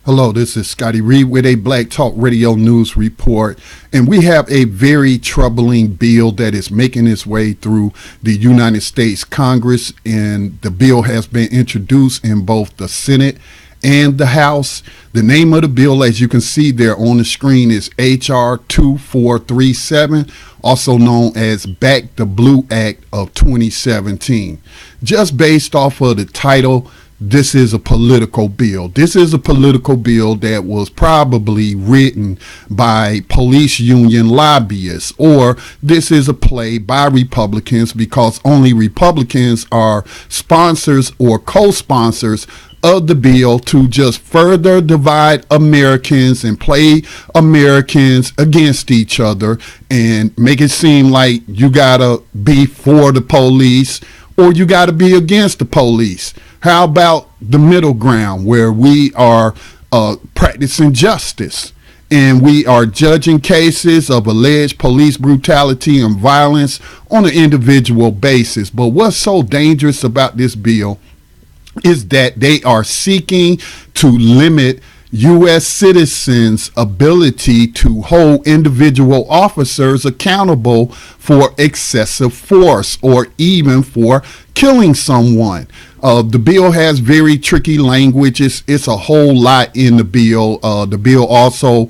Hello, this is Scotty Reid with a Black Talk Radio News Report, and we have a very troubling bill that is making its way through the United States Congress, and the bill has been introduced in both the Senate and the House. The name of the bill, as you can see there on the screen, is H.R. 2437, also known as Back the Blue Act of 2017. Just based off of the title, this is a political bill. This is a political bill that was probably written by police union lobbyists, or this is a play by Republicans because only Republicans are sponsors or co-sponsors of the bill to just further divide Americans and play Americans against each other and make it seem like you gotta be for the police or you gotta be against the police. How about the middle ground where we are practicing justice and we are judging cases of alleged police brutality and violence on an individual basis? But what's so dangerous about this bill is that they are seeking to limit U.S. citizens' ability to hold individual officers accountable for excessive force or even for killing someone. The bill has very tricky language. It's a whole lot in the bill. The bill also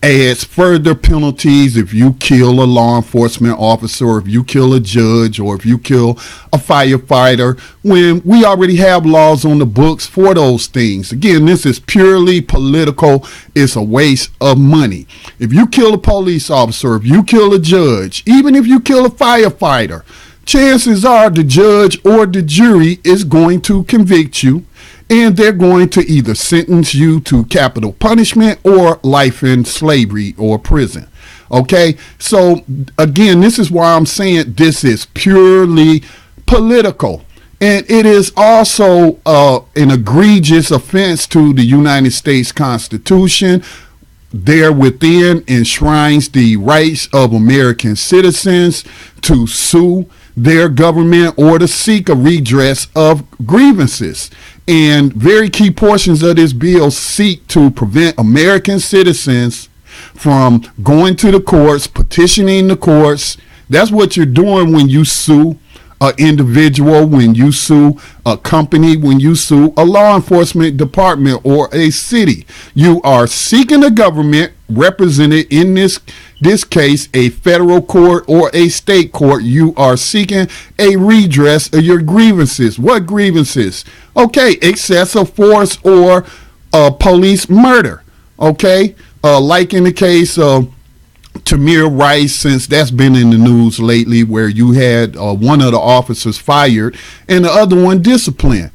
adds further penalties if you kill a law enforcement officer, or if you kill a judge, or if you kill a firefighter, when we already have laws on the books for those things. Again, this is purely political. It's a waste of money. If you kill a police officer, if you kill a judge, even if you kill a firefighter, chances are the judge or the jury is going to convict you, and they're going to either sentence you to capital punishment or life in slavery or prison. Okay, so again, this is why I'm saying this is purely political. And it is also an egregious offense to the United States Constitution. There within enshrines the rights of American citizens to sue their government or to seek a redress of grievances. And very key portions of this bill seek to prevent American citizens from going to the courts, petitioning the courts. That's what you're doing when you sue an individual, when you sue a company, when you sue a law enforcement department or a city. You are seeking the government represented in this case, a federal court or a state court. You are seeking a redress of your grievances. What grievances? Okay, excessive force or police murder. Okay, like in the case of Tamir Rice, since that's been in the news lately, where you had one of the officers fired and the other one disciplined.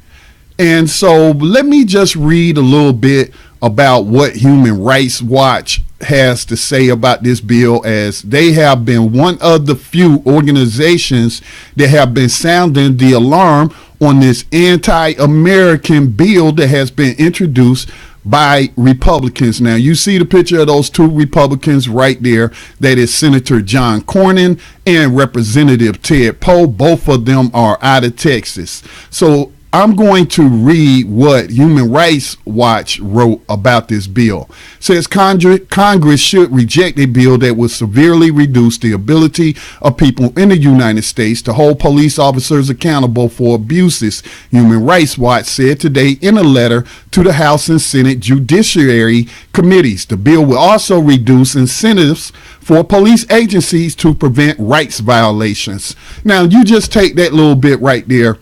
And so let me just read a little bit about what Human Rights Watch has to say about this bill, as they have been one of the few organizations that have been sounding the alarm on this anti-American bill that has been introduced by Republicans. Now, you see the picture of those two Republicans right there. That is Senator John Cornyn and Representative Ted Poe. Both of them are out of Texas. So I'm going to read what Human Rights Watch wrote about this bill. It says Congress should reject a bill that would severely reduce the ability of people in the United States to hold police officers accountable for abuses, Human Rights Watch said today in a letter to the House and Senate Judiciary Committees. The bill will also reduce incentives for police agencies to prevent rights violations. Now, you just take that little bit right there.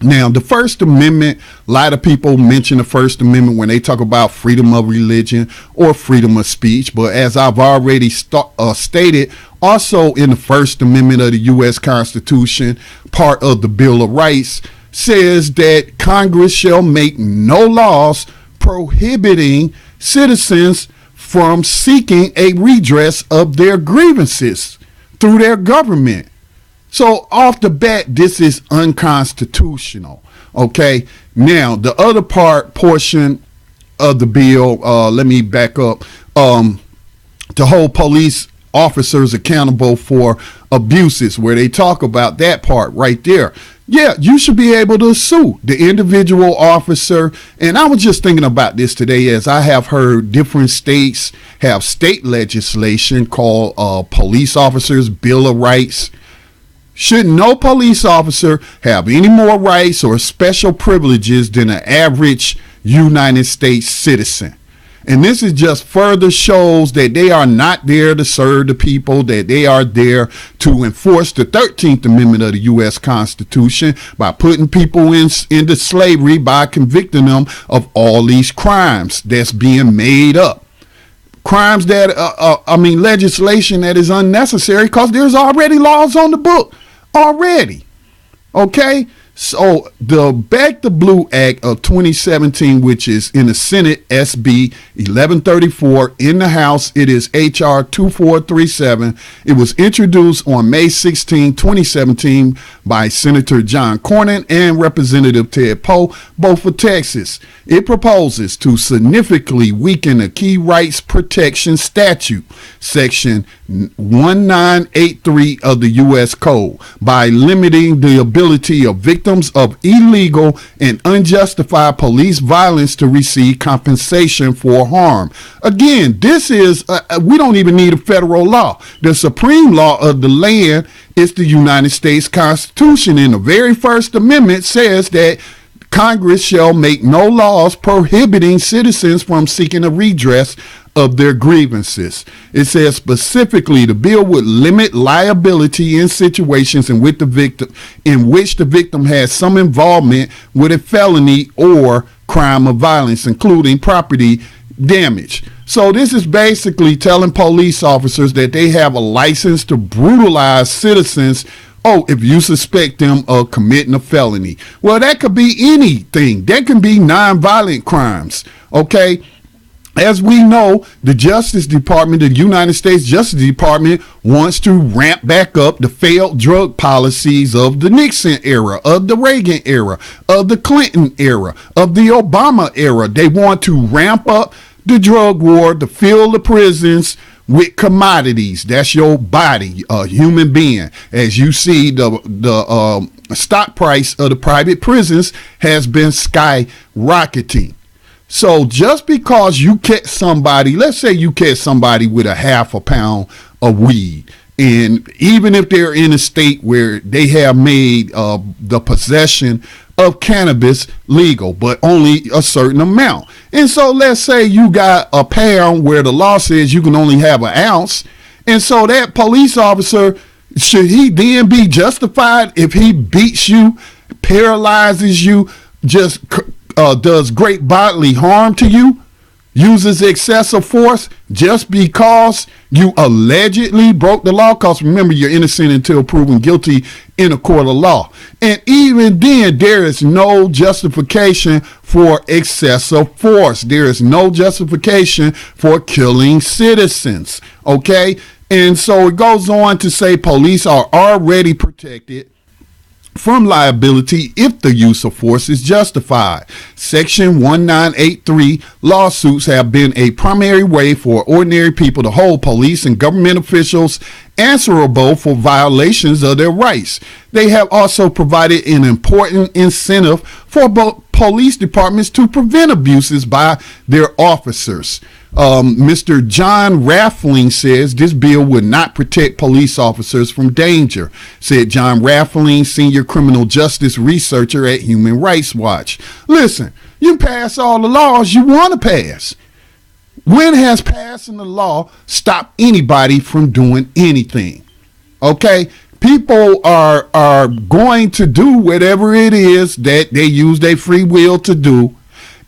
Now, the First Amendment, a lot of people mention the First Amendment when they talk about freedom of religion or freedom of speech. But as I've already stated, also in the First Amendment of the U.S. Constitution, part of the Bill of Rights says that Congress shall make no laws prohibiting citizens from seeking a redress of their grievances through their government. So off the bat, this is unconstitutional. Okay. Now, the other portion of the bill, let me back up, to hold police officers accountable for abuses, where they talk about that part right there. Yeah, you should be able to sue the individual officer. And I was just thinking about this today, as I have heard different states have state legislation called Police Officers Bill of Rights. Should no police officer have any more rights or special privileges than an average United States citizen? And this is just further shows that they are not there to serve the people, that they are there to enforce the 13th Amendment of the U.S. Constitution by putting people into slavery, by convicting them of all these crimes that's being made up. Crimes that, legislation that is unnecessary because there's already laws on the book already. Okay? So the Back the Blue Act of 2017, which is in the Senate, SB 1134, in the House, it is HR 2437. It was introduced on May 16, 2017 by Senator John Cornyn and Representative Ted Poe, both for Texas. It proposes to significantly weaken the Key Rights Protection Statute, Section 1983 of the U.S. Code, by limiting the ability of victims of illegal and unjustified police violence to receive compensation for harm. Again, this is, we don't even need a federal law. The supreme law of the land is the United States Constitution. And the very First Amendment says that Congress shall make no laws prohibiting citizens from seeking a redress of their grievances. It says specifically the bill would limit liability in situations in which the victim has some involvement with a felony or crime of violence, including property damage. So this is basically telling police officers that they have a license to brutalize citizens. Oh, if you suspect them of committing a felony. Well, that could be anything. That can be nonviolent crimes. Okay. As we know, the Justice Department, the United States Justice Department, wants to ramp back up the failed drug policies of the Nixon era, of the Reagan era, of the Clinton era, of the Obama era. They want to ramp up the drug war, to fill the prisons with commodities. That's your body, a human being. As you see, the stock price of the private prisons has been skyrocketing. So just because you catch somebody, let's say you catch somebody with a half a pound of weed, and even if they're in a state where they have made the possession of cannabis legal, but only a certain amount. And so let's say you got a pound where the law says you can only have an ounce. And so that police officer, should he then be justified if he beats you, paralyzes you, just does great bodily harm to you, uses excessive force just because you allegedly broke the law? Because remember, you're innocent until proven guilty in a court of law. And even then, there is no justification for excessive force. There is no justification for killing citizens. Okay? And so it goes on to say police are already protected from liability if the use of force is justified. Section 1983 lawsuits have been a primary way for ordinary people to hold police and government officials answerable for violations of their rights. They have also provided an important incentive for both police departments to prevent abuses by their officers. Mr. John Raffling says this bill would not protect police officers from danger, said John Raffling, senior criminal justice researcher at Human Rights Watch. Listen, you pass all the laws you want to pass. When has passing the law stopped anybody from doing anything? Okay? People are going to do whatever it is that they use their free will to do.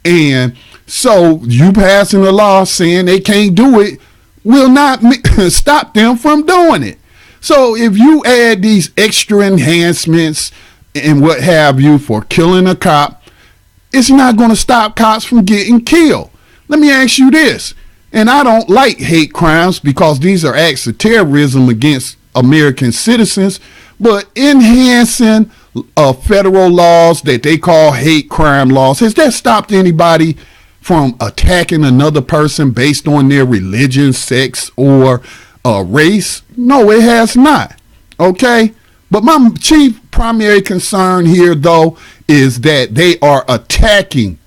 And so you passing a law saying they can't do it will not stop them from doing it. So if you add these extra enhancements and what have you for killing a cop, it's not going to stop cops from getting killed. Let me ask you this, and I don't like hate crimes because these are acts of terrorism against American citizens, but enhancing federal laws that they call hate crime laws, has that stopped anybody from attacking another person based on their religion, sex, or race? No, it has not. Okay? But my chief primary concern here, though, is that they are attacking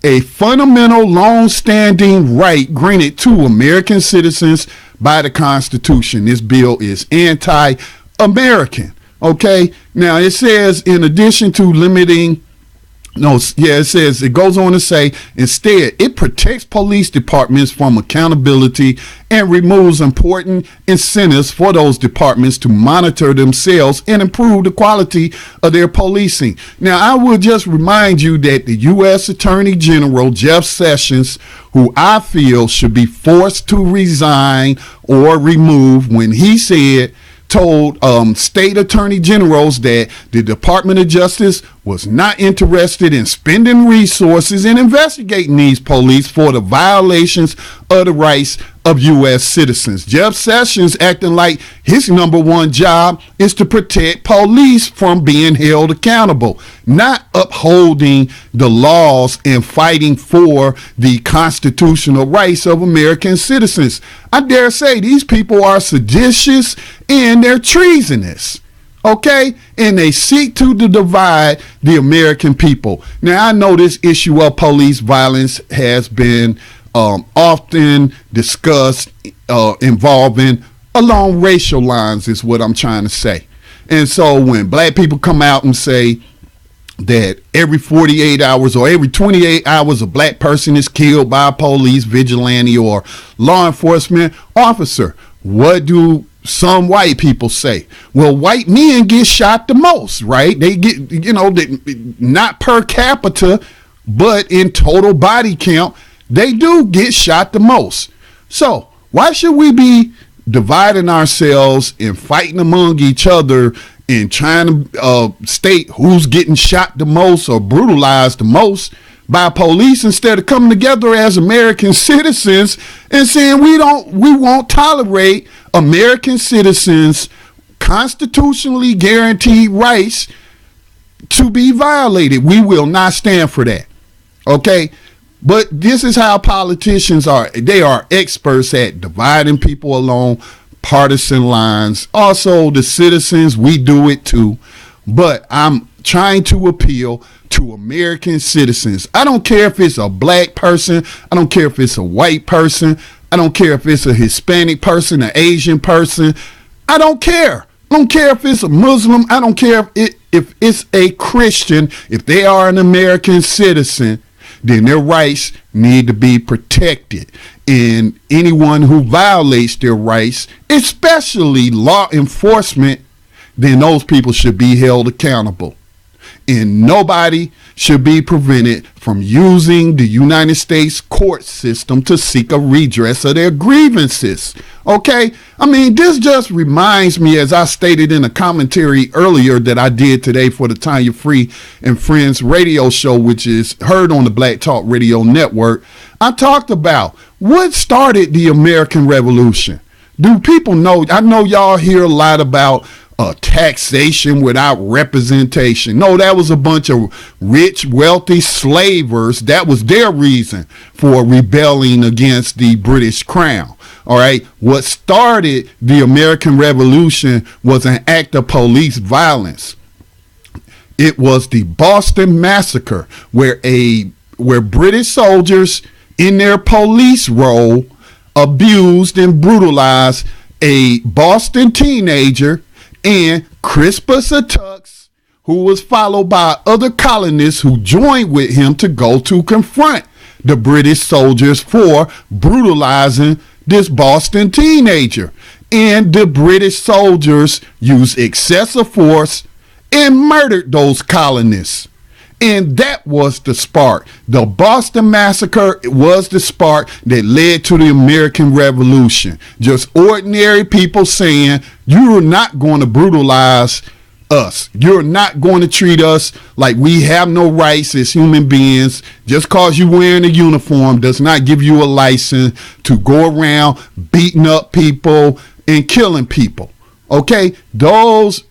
a fundamental, long-standing right granted to American citizens by the Constitution. This bill is anti-American. Okay, now it says, in addition to limiting, it goes on to say, instead, it protects police departments from accountability and removes important incentives for those departments to monitor themselves and improve the quality of their policing. Now, I will just remind you that the U.S. Attorney General, Jeff Sessions, who I feel should be forced to resign or remove, when he told state attorney generals that the Department of Justice was not interested in spending resources in investigating these police for the violations of the rights of U.S. citizens. Jeff Sessions acting like his number one job is to protect police from being held accountable, not upholding the laws and fighting for the constitutional rights of American citizens. I dare say these people are seditious and they're treasonous. Okay, and they seek to divide the American people. Now, I know this issue of police violence has been often discussed involving along racial lines, is what I'm trying to say. And so when black people come out and say that every 48 hours or every 28 hours a black person is killed by a police vigilante or law enforcement officer, what do some white people say? Well, white men get shot the most, right? They get, not per capita, but in total body count, they do get shot the most. So why should we be dividing ourselves and fighting among each other and trying to state who's getting shot the most or brutalized the most by police, instead of coming together as American citizens and saying we won't tolerate American citizens' constitutionally guaranteed rights to be violated? We will not stand for that. Okay? But this is how politicians are. They are experts at dividing people along partisan lines. Also, the citizens, we do it too. But I'm trying to appeal to American citizens. I don't care if it's a black person. I don't care if it's a white person. I don't care if it's a Hispanic person, an Asian person. I don't care. I don't care if it's a Muslim. I don't care if it's a Christian. If they are an American citizen, then their rights need to be protected. And anyone who violates their rights, especially law enforcement, then those people should be held accountable. And nobody should be prevented from using the United States court system to seek a redress of their grievances. Okay? I mean, this just reminds me, as I stated in a commentary earlier that I did today for the Tanya Free and Friends radio show, which is heard on the Black Talk Radio Network. I talked about what started the American Revolution. Do people know? I know y'all hear a lot about taxation without representation. No, that was a bunch of rich, wealthy slavers. That was their reason for rebelling against the British crown. All right. What started the American Revolution was an act of police violence. It was the Boston Massacre, where British soldiers in their police role abused and brutalized a Boston teenager and Crispus Attucks, who was followed by other colonists who joined with him to go to confront the British soldiers for brutalizing this Boston teenager. And the British soldiers used excessive force and murdered those colonists. And that was the spark. The Boston Massacre was the spark that led to the American Revolution. Just ordinary people saying, you're not going to brutalize us. You're not going to treat us like we have no rights as human beings. Just because you're wearing a uniform does not give you a license to go around beating up people and killing people. Okay? Those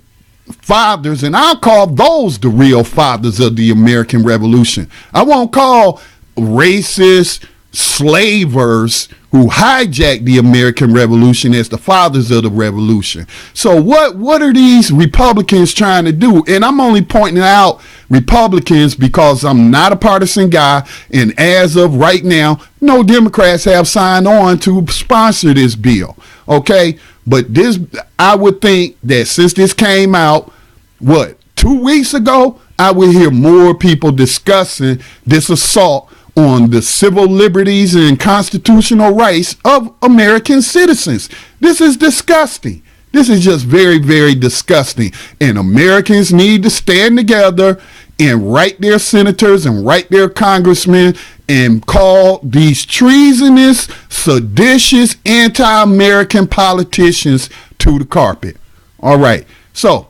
fathers, and I'll call those the real fathers of the American Revolution. I won't call racist, slavers who hijacked the American Revolution as the fathers of the revolution. So what are these Republicans trying to do? And I'm only pointing out Republicans because I'm not a partisan guy, and as of right now, no Democrats have signed on to sponsor this bill. Okay, but this, I would think that since this came out, 2 weeks ago, I would hear more people discussing this assault on the civil liberties and constitutional rights of American citizens. This is disgusting. This is just very, very disgusting. And Americans need to stand together and write their senators and write their congressmen and call these treasonous, seditious, anti-American politicians to the carpet. All right. So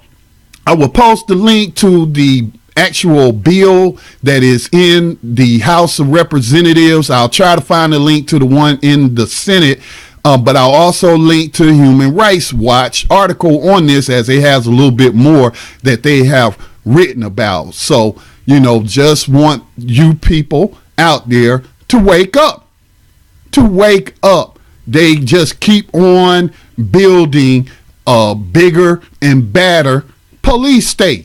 I will post the link to the actual bill that is in the House of Representatives. I'll try to find a link to the one in the Senate, but I'll also link to the Human Rights Watch article on this, as it has a little bit more that they have written about. So, just want you people out there to wake up. They just keep on building a bigger and badder police state.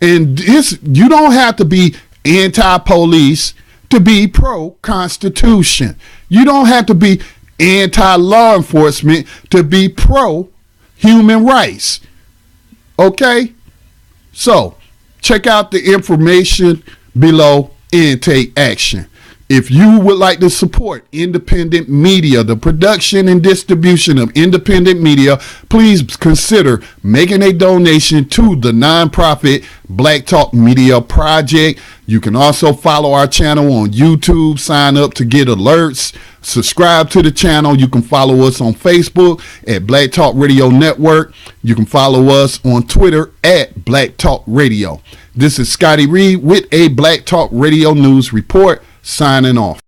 And this, you don't have to be anti-police to be pro-Constitution. You don't have to be anti-law enforcement to be pro-human rights. Okay? So, check out the information below and take action. If you would like to support independent media, the production and distribution of independent media, please consider making a donation to the nonprofit Black Talk Media Project. You can also follow our channel on YouTube, sign up to get alerts, subscribe to the channel. You can follow us on Facebook at Black Talk Radio Network. You can follow us on Twitter at Black Talk Radio. This is Scotty Reid with a Black Talk Radio News Report, signing off.